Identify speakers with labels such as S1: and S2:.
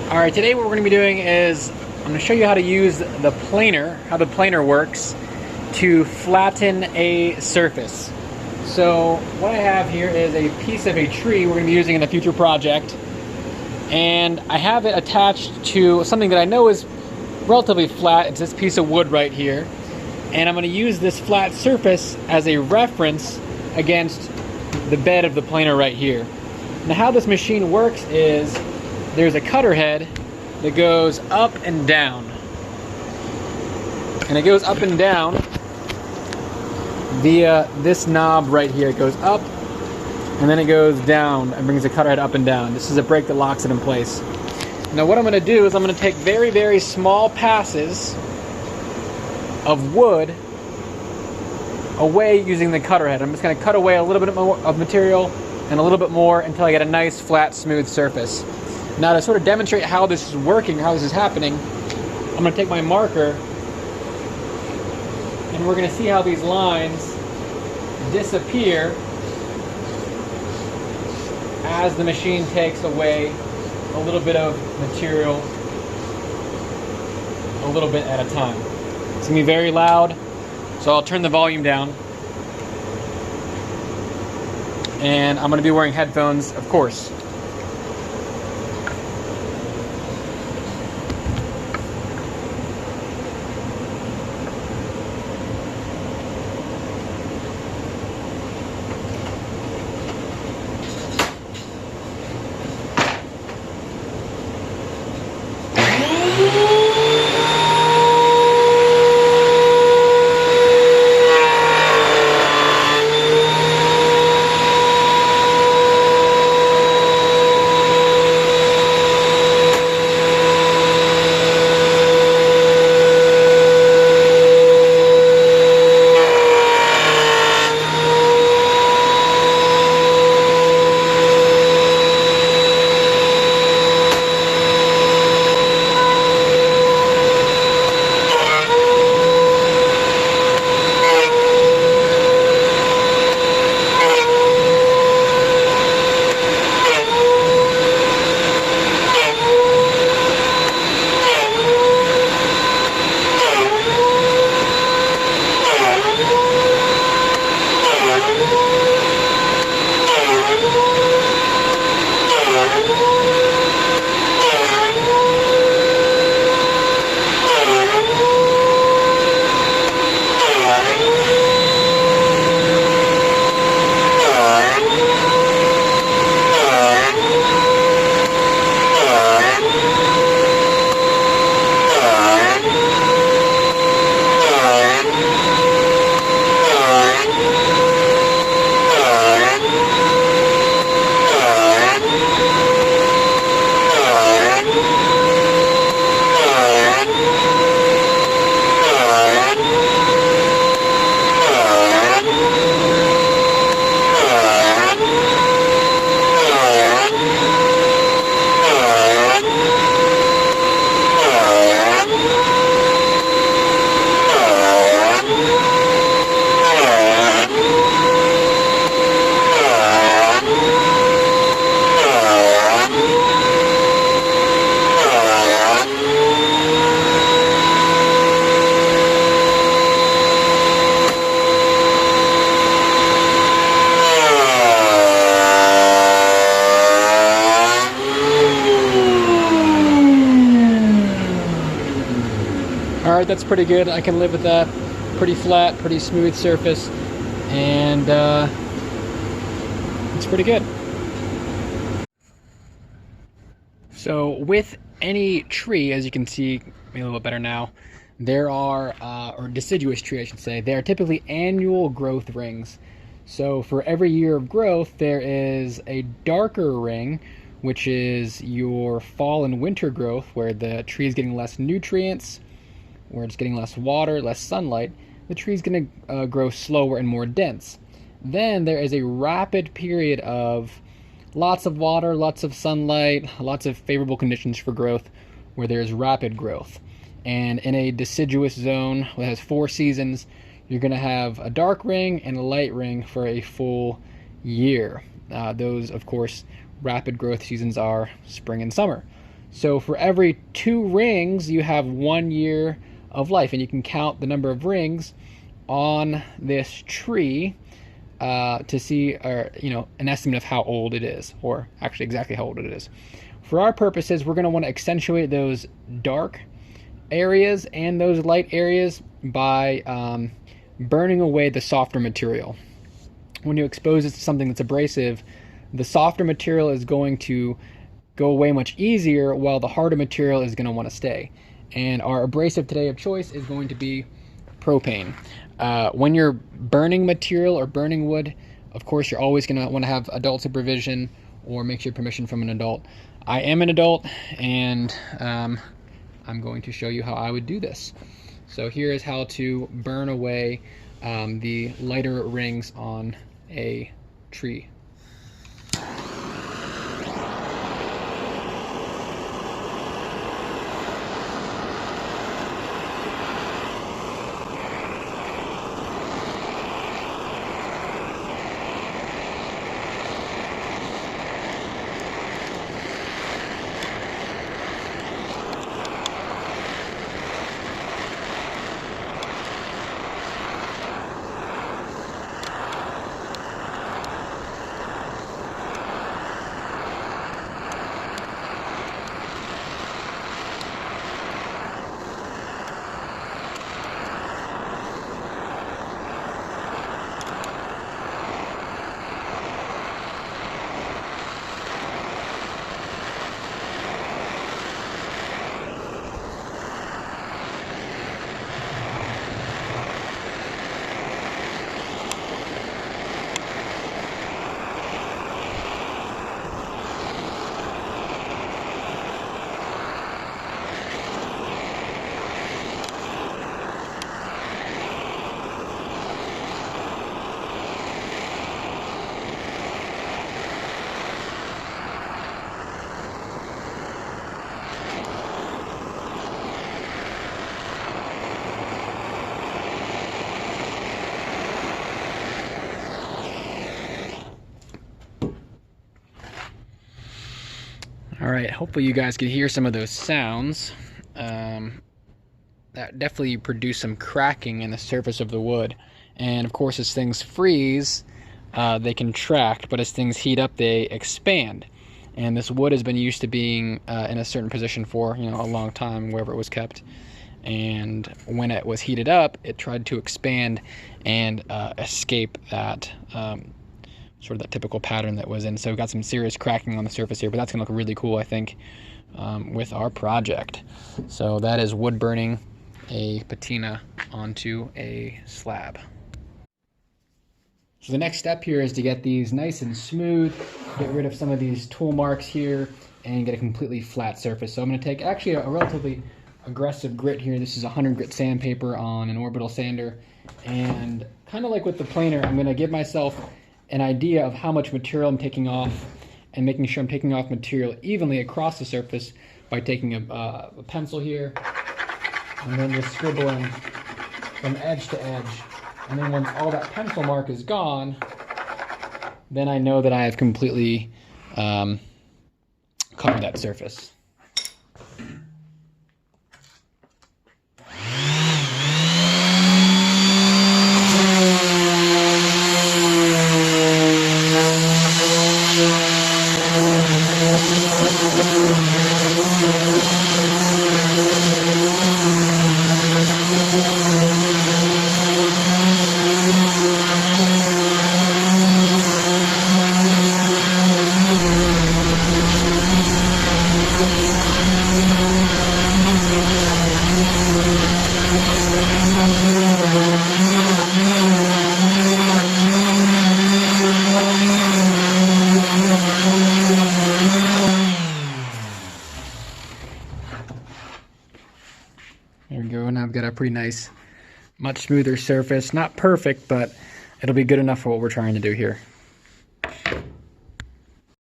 S1: Alright, today what we're going to be doing is I'm going to show you how to use the planer, how the planer works to flatten a surface. So what I have here is a piece of a tree we're going to be using in a future project, and I have it attached to something that I know is relatively flat. It's this piece of wood right here, and I'm going to use this flat surface as a reference against the bed of the planer right here. Now how this machine works is there's a cutter head that goes up and down. And it goes up and down via this knob right here. It goes up and then it goes down and brings the cutter head up and down. This is a brake that locks it in place. Now what I'm going to do is I'm going to take very, very small passes of wood away using the cutter head. I'm just going to cut away a little bit more of material and a little bit more until I get a nice, flat, smooth surface. Now to sort of demonstrate how this is working, how this is happening, I'm going to take my marker and we're going to see how these lines disappear as the machine takes away a little bit of material a little bit at a time. It's going to be very loud, so I'll turn the volume down. And I'm going to be wearing headphones, of course. Alright, that's pretty good. I can live with that. Pretty flat, pretty smooth surface, and it's pretty good. So with any tree, as you can see maybe a little bit better now, there are, or deciduous tree I should say, there are typically annual growth rings. So for every year of growth, there is a darker ring, which is your fall and winter growth, where the tree is getting less nutrients, where it's getting less water, less sunlight. The tree's going to grow slower and more dense. Then there is a rapid period of lots of water, lots of sunlight, lots of favorable conditions for growth, where there's rapid growth. And in a deciduous zone that has 4 seasons, you're going to have a dark ring and a light ring for a full year. Those, of course, rapid growth seasons are spring and summer. So for every 2 rings, you have 1 year of life, and you can count the number of rings on this tree to see, or an estimate of how old it is, or actually exactly how old it is. For our purposes, we're going to want to accentuate those dark areas and those light areas by burning away the softer material. When you expose it to something that's abrasive, the softer material is going to go away much easier, while the harder material is going to want to stay. And our abrasive today of choice is going to be propane. When you're burning material or burning wood, of course, you're always going to want to have adult supervision or make sure permission from an adult. I am an adult, and I'm going to show you how I would do this. So here is how to burn away the lighter rings on a tree. All right, hopefully you guys could hear some of those sounds. That definitely produced some cracking in the surface of the wood. And of course, as things freeze, they contract, but as things heat up, they expand. And this wood has been used to being in a certain position for a long time, wherever it was kept. And when it was heated up, it tried to expand and escape that sort of that typical pattern that was in. So we've got some serious cracking on the surface here, but that's gonna look really cool, I think, with our project. So that is wood burning a patina onto a slab. So the next step here is to get these nice and smooth, get rid of some of these tool marks here, and get a completely flat surface. So I'm gonna take actually a relatively aggressive grit here. This is 100 grit sandpaper on an orbital sander. And kind of like with the planer, I'm gonna give myself an idea of how much material I'm taking off, and making sure I'm taking off material evenly across the surface by taking a pencil here and then just scribbling from edge to edge. And then once all that pencil mark is gone, then I know that I have completely covered that surface. There we go, now I've got a pretty nice, much smoother surface. Not perfect, but it'll be good enough for what we're trying to do here.